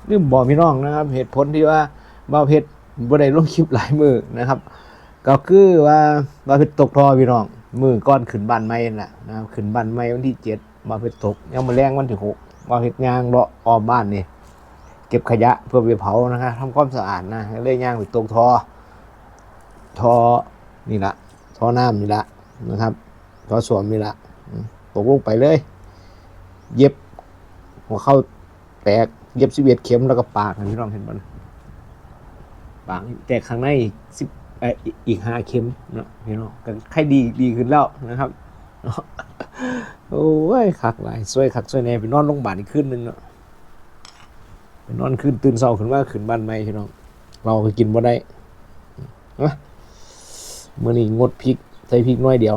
ลืมบอกพี่น้องนะครับเหตุผลที่ว่าบ่าวเพชรบ่ได้ลงคลิปหลายมือนะครับก็คือว่าบ่าวเพชรตกทอพี่น้องมือก้อนขึ้นบ้านใหม่น่ะนะครับขึ้นบ้านใหม่วันที่7บ่าวเพชรตกยังมาแรงวันที่6บ่าวเพชรย่างเลาะอ้อมบ้านนี่เก็บขยะเพื่อไปเผานะครับทำความสะอาดนะเลยย่างไปตกทอนี่ละท่อน้ำนี่ละนะครับท่อสวมนี่ละตกลงไปเลยเย็บหัวเข้าแตกเย็บ11เข็มแล้วก็ปากพี่น้องเห็นบ่ปากแตกข้างในอีก5เข็มเนาะพี่น้องก็ใครดีขึ้นแล้วนะครับโอ้ยคักหลายสวยคักสวยแน่ไปนอนโรงพยาบาลอีกคืนนึงเนาะไปนอนคืนตื่นเช้าขึ้นมาขึ้นบ้านใหม่พี่น้องเราก็กินบ่ได้มื้อนี้งดพริกใส่พริกน้อยเดียว